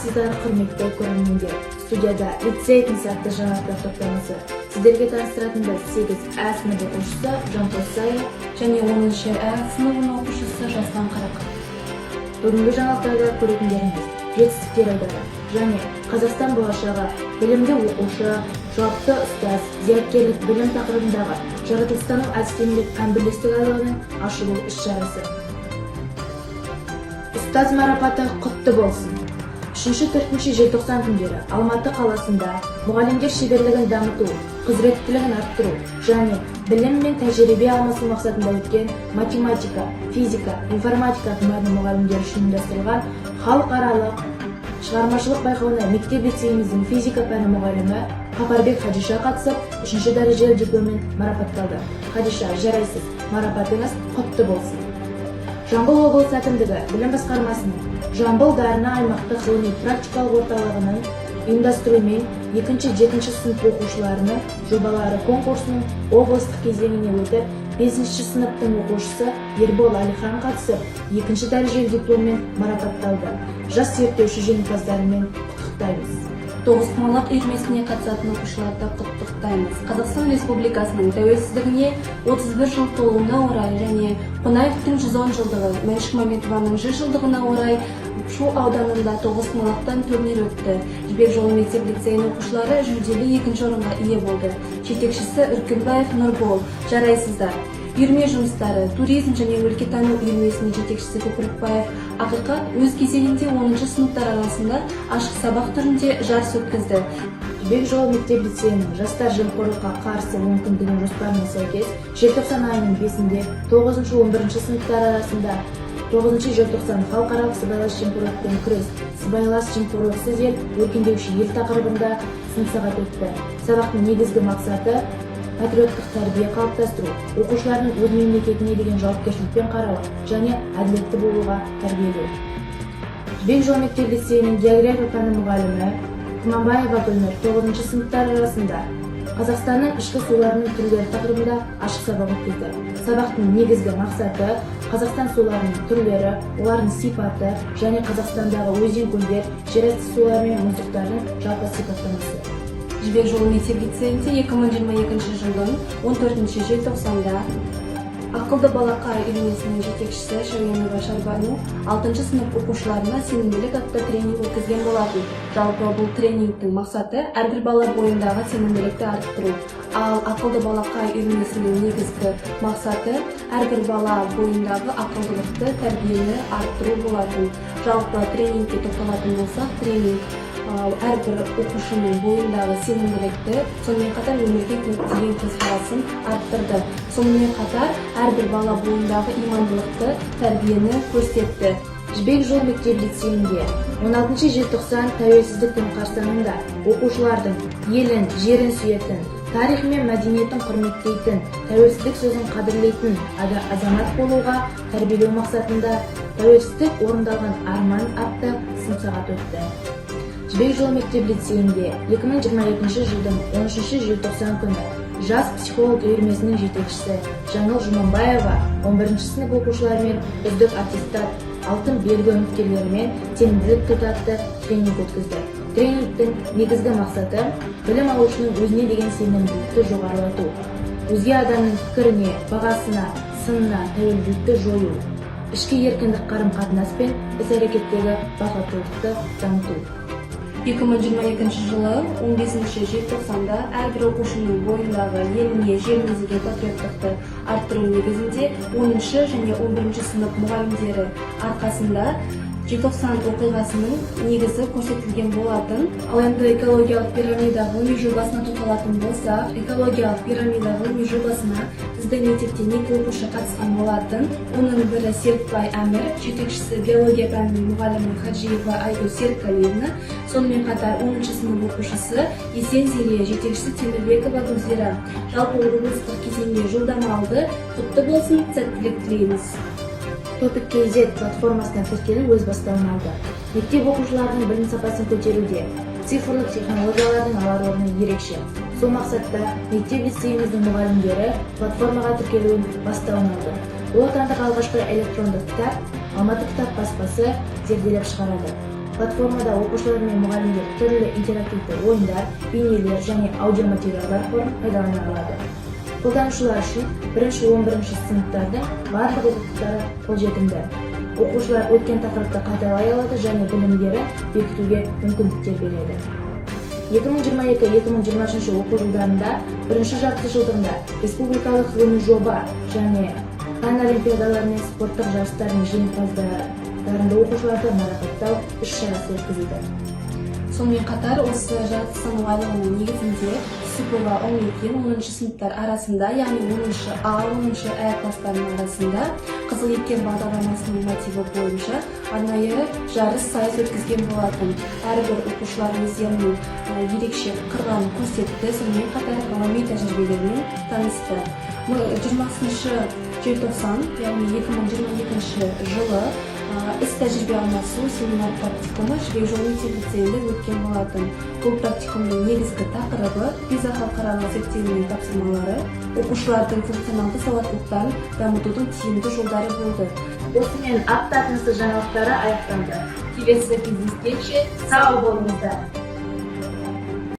Армысыздар, құрметті көрермендер. Студияда лицей атты жаңалықтар топтамасы. Сіздерге таныстыратындар 8А сыныбы оқушысы Жантос Сая және 10А сыныбының оқушысы Жаслан Қарақат. Бүгінгі жаңалықтарда көретіндеріңіз жетістіктер айдары және Қазақстан болашағы, білімді оқушы, жауапты ұстаз, зияткерлік білім тақырыбындағы жаратылыстану әдістемелік пән бірлестігі айлығының ашылу іс-шарасы. Ұстаз марапаты құтты болсын. 3-4 желтоқсан күндері Алматы қаласында мұғалімдер шеберлігін дамыту, құзыреттілігін арттыру және білім мен тәжірибе алмасу мақсатында өткен математика, физика, информатика пәні мұғалімдер үшін ұйымдастырылған халықаралық шығармашылық байқауына мектеп-лицейіміздің физика пәні мұғалімі Қапарбек Хадиша қатысып, 3-ші дәрежелі дипломмен марапатталды. Хадиша, жарайсыз, марапатыңыз құтты болсын. Жамбыл облысы әкімдігі білім басқармасының Жамбыл дарыны аймақтық ғылыми практикалық орталығының ұйымдастыруымен 2-7 сынып оқушыларының жобалары конкурсының облыстық кезеңіне өтіп, 5-ші сыныптың оқушысы Ербол Алихан қатысып, 2-ші дәрежелі дипломмен марапатталды. Жас зерттеуші жеңімпаздарымен құттықтаймыз. Тоғызқұмалақ үйірмесіне қатысатын оқушыларды құттықтаймыз. Қазақстан Республикасының тәуелсіздігіне 31 жыл толуына орай және Қонаевтың 110 жылдығы, Мәншүк Мәметованың 100 жылдығына орай Шу ауданында Тоғызқұмалақтан турнир өтті. Жібек жолы мектеп-лицейінің оқушылары жүлделі 2-ші орынға ие болды. Жетекшісі Үркімбаев Нұрбол. Жарайсыздар. Үйірме жұмыстары туризм және өлкетану үйірмесінің жетекшісі Көпірікбаев Ақиқат өз кезегінде 10-ші сыныптар арасында ашық сабақ түрінде жарыс өткізді. Жібек жолы мектеп-лицейінің жастар жемқорлыққа қарсы мүмкіндігін жоспарына сәйкес, желтоқсан айының 5-інде 9-11 сыныптар арасында 9 желтоқсан халықаралық сыбайлас жемқорлықпен күрес, сыбайлас жемқорлықсыз ел, өркендеуші ел тақырыбында сынып сағат өтті. Сабақтың негізгі мақсаты патриоттық тәрбие қалыптастыру, оқушылардың өз мемлекетіне деген жауапкершілікпен қарауы және әділетті болуға тәрбиелеу. Жібек жолы мектеп-лицейінің география пәні мұғалімі Құманбаева Гүлнұр 9-ші сыныптар арасында Қазақстанның ішкі суларының түрлері тақырыбында ашық сабақ өткізді. Сабақтың негізгі мақсаты Қазақстан суларының түрлері, олардың сипаты және Қазақстандағы өзен-көлдер, жерасты сулары мен мұздықтардың жалпы сипаттамасы. Жібек жолы мектеп-лицейінде 2022 жылдың 14 желтоқсанда Ақылды балақай үйірмесінің жетекшісі Шәуенова Шарбану 6-ші сынып оқушыларына сенімділік атты тренинг өткізген болатын. Жалпы бұл тренингтің мақсаты әрбір бала бойындағы сенімділікті арттыру. Ал Ақылды балақай үйірмесінің негізгі мақсаты әрбір бала бойындағы ақылдылықты, тәрбиені арттыру болатын. Жалпы тренингке тоқталатын болсақ, тренинг әрбір оқушының бойындағы сенімділікті, сонымен қатар өмірге деген көзқарасын арттырды. Сонымен қатар әрбір бала бойындағы имандылықты, тәрбиені көрсетті. Жібек жолы мектеп-лицейінде 16 желтоқсан тәуелсіздіктің қарсаңында оқушылардың елін, жерін сүйетін, тарихы мен мәдениетін құрметтейтін, тәуелсіздік сөзін қадірлейтін азамат болуға тәрбиелеу мақсатында тәуелсіздік орындалған арман атты сынып сағат өтті. Жібек жолы мектеп-лицейінде 2022 жылдың 13 желтоқсан күні жас психолог үйірмесінің жетекшісі Жаңыл Жұманбаева 11-ші сынып оқушыларымен үздік аттестат, алтын белгі үміткерлерімен сенімділік атты тренинг өткізді. Тренингтің негізгі мақсаты білім алушының өзіне деген сенімділікті жоғарылату, өзге адамның пікіріне, бағасына, сынына тәуелділікті жою, ішкі еркіндік қарым-қатынас пен іс-әрекеттегі бақуаттылықты дамыту. 2022 жылы 15 желтоқсанда әрбір оқушының бойындағы еліне, жеріне деген патриоттықты арттыру негізінде 10-ші және 11-ші сынып мұғалімдері арқасында желтоқсан оқиғасының негізі көрсетілген болатын. Ал енді экологиялық пирамида ғылыми жобасына тоқталатын болсақ, экологиялық пирамида ғылыми жобасына біздің мектептен 2 оқушы қатысқан болатын. Оның бірі Серікбай Әмір, жетекшісі биология пәнінің мұғалімі Хаджиева Айгүл Серікалиевна, сонымен қатар 10-ші сынып оқушысы Есензелия, жетекшісі Темірбекова Гүлзира. Жалпы облыстық кезеңге жолдама алды. Құтты болсын, сәттілік тілейміз. Топик KZ платформасына тіркелу өз бастауын алды. Мектеп оқушыларының білім сапасын көтеруде цифрлық технологиялардың алар орны ерекше. Сол мақсатта мектеп-лицейіміздің мұғалімдері платформаға тіркелуін бастауын алды. Ол отандық алғашқы электронды кітап Алматы кітап баспасы зерделеп шығарады. Platformada o'quvchilar va muallimlar turli interaktiv o'yinlar, beyneler және audio materiallar ko'rib foydalana oladi. Qo'llanuvchilar uchun 1-11 sinflarning barliq o'qituvchilari qo'ljetimda. O'quvchilar o'tgan taqriqda qaytalay oladi және bilimlari bekituvga мүмкіндіктер beradi. 2022-2023 o'quv yillarida birinchi jартыжылдығында республикалық ғылыми жоба және пән олимпиадалары мен спорттық жарыстардың жеңімпаздарында оқушыларды марапаттау іс-шарасы өткізілді. Сонымен қатар осы жартыжылдық мұғалімінің негізінде Сүпова 12-10 сыныптар арасында, яғни 10-шы А, 10-шы Ә кластарының арасында Қызыл еткен бағдарламасының мотиві бойынша арнайы жарыс сайыс өткізген болатын. Әрбір оқушылар өздерінің ерекше қырларын көрсетті, сонымен қатар ғылыми тәжірибелермен танысты. 20 желтоқсан, яғни 2022 жылы іс-тәжірибе алмасу семинар практикумы жібек жолы мектеп-лицейінде өткен болатын. Бұл практикумның негізгі тақырыбы PISA халықаралық зерттеуінің тапсырмалары, оқушылардың функционалды сауаттылықтарын дамытудың тиімді жолдары болды. Осымен апта тынысы жаңалықтары аяқталды. Келесі кездескенше сау болыңыздар.